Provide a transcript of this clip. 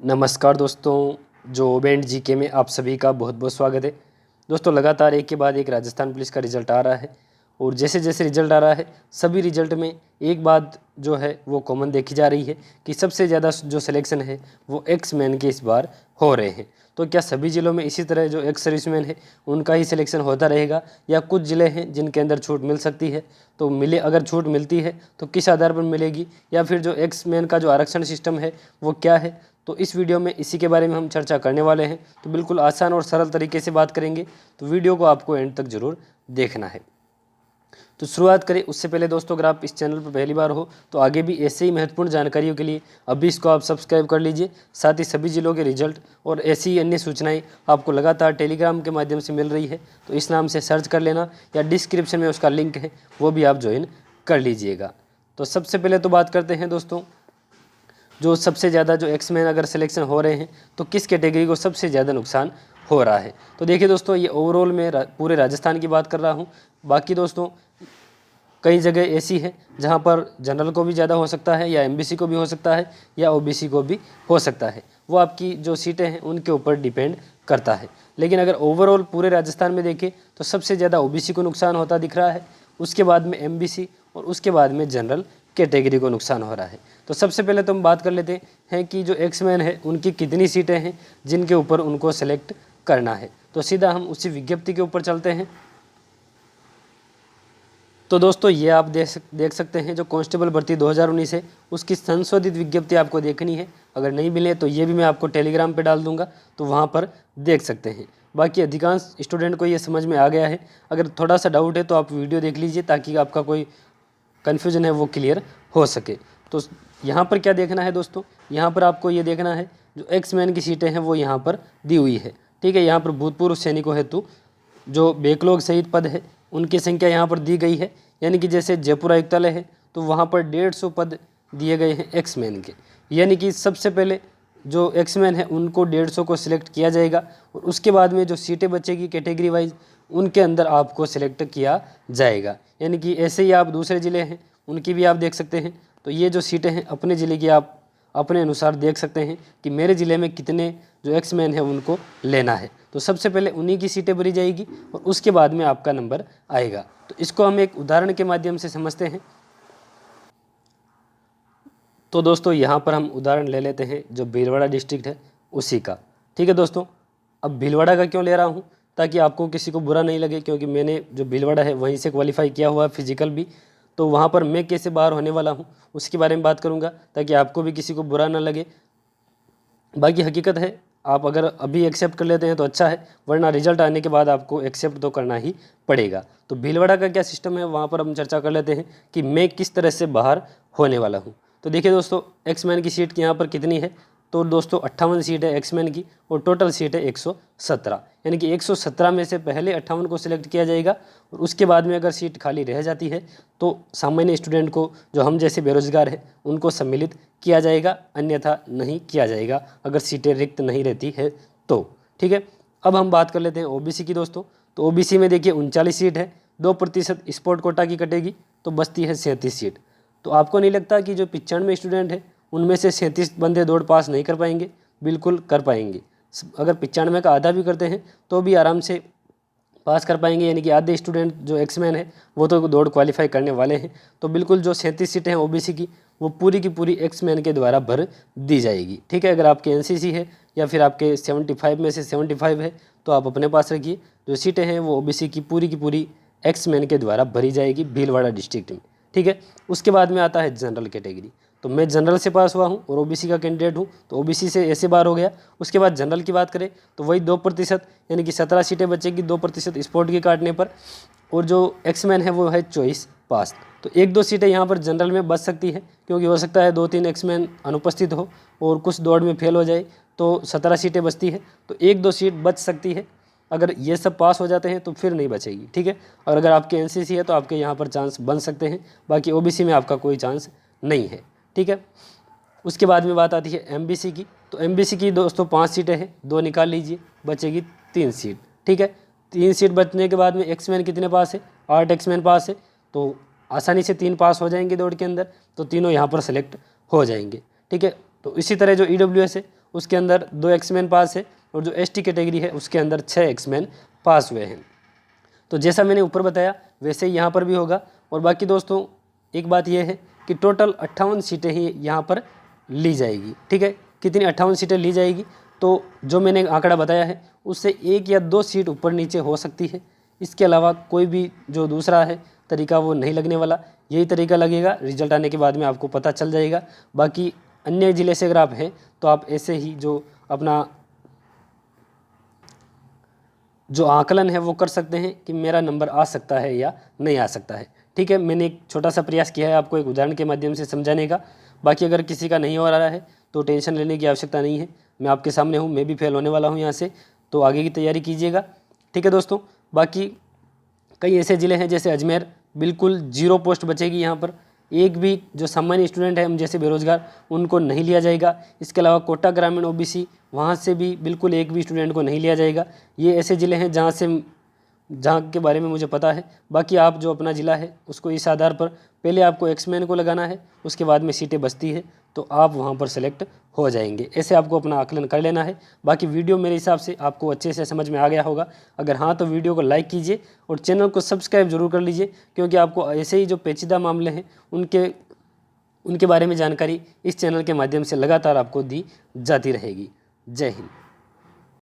नमस्कार दोस्तों, जो बैंड जीके में आप सभी का बहुत बहुत स्वागत है। दोस्तों, लगातार एक के बाद एक राजस्थान पुलिस का रिजल्ट आ रहा है और जैसे जैसे रिजल्ट आ रहा है सभी रिजल्ट में एक बात जो है वो कॉमन देखी जा रही है कि सबसे ज़्यादा जो सिलेक्शन है वो एक्स मैन के इस बार हो रहे हैं। तो क्या सभी ज़िलों में इसी तरह जो एक्स सर्विसमैन है उनका ही सिलेक्शन होता रहेगा या कुछ ज़िले हैं जिनके अंदर छूट मिल सकती है? तो मिले, अगर छूट मिलती है तो किस आधार पर मिलेगी, या फिर जो एक्स मैन का जो आरक्षण सिस्टम है वो क्या है? तो इस वीडियो में इसी के बारे में हम चर्चा करने वाले हैं। तो बिल्कुल आसान और सरल तरीके से बात करेंगे, तो वीडियो को आपको एंड तक जरूर देखना है। तो शुरुआत करें उससे पहले दोस्तों, अगर आप इस चैनल पर पहली बार हो तो आगे भी ऐसे ही महत्वपूर्ण जानकारियों के लिए अभी इसको आप सब्सक्राइब कर लीजिए। साथ ही सभी जिलों के रिजल्ट और ऐसी ही अन्य सूचनाएं आपको लगातार टेलीग्राम के माध्यम से मिल रही है, तो इस नाम से सर्च कर लेना या डिस्क्रिप्शन में उसका लिंक है वो भी आप ज्वाइन कर लीजिएगा। तो सबसे पहले तो बात करते हैं दोस्तों, जो सबसे ज़्यादा जो एक्समैन अगर सिलेक्शन हो रहे हैं तो किस कैटेगरी को सबसे ज़्यादा नुकसान हो रहा है। तो देखिए दोस्तों, ये ओवरऑल में पूरे राजस्थान की बात कर रहा हूँ। बाकी दोस्तों कई जगह ऐसी है जहाँ पर जनरल को भी ज़्यादा हो सकता है, या एमबीसी को भी हो सकता है, या ओबीसी को भी हो सकता है। वो आपकी जो सीटें हैं उनके ऊपर डिपेंड करता है। लेकिन अगर ओवरऑल पूरे राजस्थान में देखें तो सबसे ज़्यादा ओबीसी को नुकसान होता दिख रहा है, उसके बाद में एमबीसी और उसके बाद में जनरल कैटेगरी को नुकसान हो रहा है। तो सबसे पहले तो हम बात कर लेते हैं कि जो एक्समैन है उनकी कितनी सीटें हैं जिनके ऊपर उनको सेलेक्ट करना है। तो सीधा हम उसी विज्ञप्ति के ऊपर चलते हैं। तो दोस्तों, ये आप देख सकते हैं जो कांस्टेबल भर्ती 2019 है उसकी संशोधित विज्ञप्ति आपको देखनी है। अगर नहीं मिले तो ये भी मैं आपको टेलीग्राम पे डाल दूंगा, तो वहाँ पर देख सकते हैं। बाकी अधिकांश स्टूडेंट को ये समझ में आ गया है। अगर थोड़ा सा डाउट है तो आप वीडियो देख लीजिए ताकि आपका कोई कन्फ्यूजन है वो क्लियर हो सके। तो यहाँ पर क्या देखना है दोस्तों, यहाँ पर आपको ये देखना है जो एक्समैन की सीटें हैं वो यहाँ पर दी हुई है। ठीक है, यहाँ पर भूतपूर्व सैनिकों हेतु जो बैकलॉग शहीद पद है उनकी संख्या यहाँ पर दी गई है। यानी कि जैसे जयपुर आयुक्तालय है तो वहाँ पर 150 पद दिए गए हैं एक्समैन के। यानी कि सबसे पहले जो एक्समैन है उनको 150 को सिलेक्ट किया जाएगा और उसके बाद में जो सीटें बचेगी कैटेगरी वाइज उनके अंदर आपको सिलेक्ट किया जाएगा। यानी कि ऐसे ही आप दूसरे ज़िले हैं उनकी भी आप देख सकते हैं। तो ये जो सीटें हैं अपने ज़िले की आप अपने अनुसार देख सकते हैं कि मेरे ज़िले में कितने जो एक्समैन है उनको लेना है। तो सबसे पहले उन्हीं की सीटें भरी जाएगी और उसके बाद में आपका नंबर आएगा। तो इसको हम एक उदाहरण के माध्यम से समझते हैं। तो दोस्तों, यहाँ पर हम उदाहरण ले लेते हैं जो भीलवाड़ा डिस्ट्रिक्ट है उसी का। ठीक है दोस्तों, अब भीलवाड़ा का क्यों ले रहा हूँ, ताकि आपको किसी को बुरा नहीं लगे, क्योंकि मैंने जो भीलवाड़ा है वहीं से क्वालिफाई किया हुआ है फिजिकल भी। तो वहाँ पर मैं कैसे बाहर होने वाला हूँ उसके बारे में बात करूँगा ताकि आपको भी किसी को बुरा ना लगे। बाकी हकीकत है, आप अगर अभी एक्सेप्ट कर लेते हैं तो अच्छा है, वरना रिजल्ट आने के बाद आपको एक्सेप्ट तो करना ही पड़ेगा। तो भीलवाड़ा का क्या सिस्टम है वहाँ पर हम चर्चा कर लेते हैं कि मैं किस तरह से बाहर होने वाला हूँ। तो देखिए दोस्तों, एक्समैन की सीट यहाँ पर कितनी है, तो दोस्तों 58 सीट है एक्समैन की और टोटल सीट है 117। यानी कि 117 में से पहले 58 को सिलेक्ट किया जाएगा और उसके बाद में अगर सीट खाली रह जाती है तो सामान्य स्टूडेंट को, जो हम जैसे बेरोजगार है, उनको सम्मिलित किया जाएगा, अन्यथा नहीं किया जाएगा अगर सीटें रिक्त नहीं रहती है तो। ठीक है, अब हम बात कर लेते हैं ओबीसी की दोस्तों। तो ओबीसी में देखिए 39 सीट है, 2% स्पोर्ट कोटा की कटेगी तो बचती है 37 सीट। तो आपको नहीं लगता कि जो 95 स्टूडेंट है उनमें से 37 बंदे दौड़ पास नहीं कर पाएंगे? बिल्कुल कर पाएंगे। अगर 95 का आधा भी करते हैं तो भी आराम से पास कर पाएंगे। यानी कि आधे स्टूडेंट जो एक्समैन है वो तो दौड़ क्वालिफाई करने वाले हैं। तो बिल्कुल जो 37 सीटें हैं ओबीसी की वो पूरी की पूरी एक्समैन के द्वारा भर दी जाएगी। ठीक है, अगर आपके एनसीसी है या फिर आपके 75 में से 75 है तो आप अपने पास रखिए। जो सीटें हैं वो ओबीसी की पूरी एक्समैन के द्वारा भरी जाएगी भीलवाड़ा डिस्ट्रिक्ट में। ठीक है, उसके बाद में आता है जनरल कैटेगरी। तो मैं जनरल से पास हुआ हूँ और ओबीसी का कैंडिडेट हूँ, तो ओबीसी से ऐसे बार हो गया। उसके बाद जनरल की बात करें तो वही 2%, यानी कि 17 सीटें बचेगी 2% स्पोर्ट के काटने पर, और जो एक्समैन है वो है चॉइस पास। तो 1-2 सीटें यहाँ पर जनरल में बच सकती है, क्योंकि हो सकता है 2-3 एक्समैन अनुपस्थित हो और कुछ दौड़ में फेल हो जाए, तो 17 सीटें बचती है। तो 1-2 सीट बच सकती है। अगर ये सब पास हो जाते हैं तो फिर नहीं बचेगी। ठीक है, और अगर आपके एनसीसी है तो आपके यहाँ पर चांस बन सकते हैं, बाकी ओबीसी में आपका कोई चांस नहीं है। ठीक है, उसके बाद में बात आती है एमबीसी की। तो एमबीसी की दोस्तों 5 सीटें हैं, 2 निकाल लीजिए, बचेगी 3 सीट। ठीक है, 3 सीट बचने के बाद में एक्समैन कितने पास है? 8 एक्समैन पास है। तो आसानी से 3 पास हो जाएंगे दौड़ के अंदर, तो तीनों यहाँ पर सेलेक्ट हो जाएंगे। ठीक है, तो इसी तरह जो ईडब्ल्यूएस है उसके अंदर 2 एक्समैन पास है और जो ST कैटेगरी है उसके अंदर 6 एक्समैन पास हुए हैं। तो जैसा मैंने ऊपर बताया वैसे ही यहाँ पर भी होगा। और बाकी दोस्तों एक बात यह है कि टोटल 58 सीटें ही यहाँ पर ली जाएगी। ठीक है, कितनी 58 सीटें ली जाएगी, तो जो मैंने आंकड़ा बताया है उससे 1 या 2 सीट ऊपर नीचे हो सकती है। इसके अलावा कोई भी जो दूसरा है तरीका वो नहीं लगने वाला, यही तरीका लगेगा। रिजल्ट आने के बाद में आपको पता चल जाएगा। बाकी अन्य ज़िले से अगर आप हैं तो आप ऐसे ही जो अपना जो आकलन है वो कर सकते हैं कि मेरा नंबर आ सकता है या नहीं आ सकता है। ठीक है, मैंने एक छोटा सा प्रयास किया है आपको एक उदाहरण के माध्यम से समझाने का। बाकी अगर किसी का नहीं हो रहा है तो टेंशन लेने की आवश्यकता नहीं है, मैं आपके सामने हूँ, मैं भी फेल होने वाला हूँ यहाँ से, तो आगे की तैयारी कीजिएगा। ठीक है दोस्तों, बाकी कई ऐसे ज़िले हैं जैसे अजमेर, बिल्कुल 0 पोस्ट बचेगी यहाँ पर। एक भी जो सामान्य स्टूडेंट है हम जैसे बेरोजगार उनको नहीं लिया जाएगा। इसके अलावा कोटा ग्रामीण OBC वहाँ से भी बिल्कुल एक भी स्टूडेंट को नहीं लिया जाएगा। ये ऐसे ज़िले हैं जहाँ के बारे में मुझे पता है। बाकी आप जो अपना ज़िला है उसको इस आधार पर पहले आपको एक्समैन को लगाना है, उसके बाद में सीटें बचती है तो आप वहाँ पर सेलेक्ट हो जाएंगे। ऐसे आपको अपना आकलन कर लेना है। बाकी वीडियो मेरे हिसाब से आपको अच्छे से समझ में आ गया होगा। अगर हाँ तो वीडियो को लाइक कीजिए और चैनल को सब्सक्राइब जरूर कर लीजिए, क्योंकि आपको ऐसे ही जो पेचीदा मामले हैं उनके बारे में जानकारी इस चैनल के माध्यम से लगातार आपको दी जाती रहेगी। जय हिंद।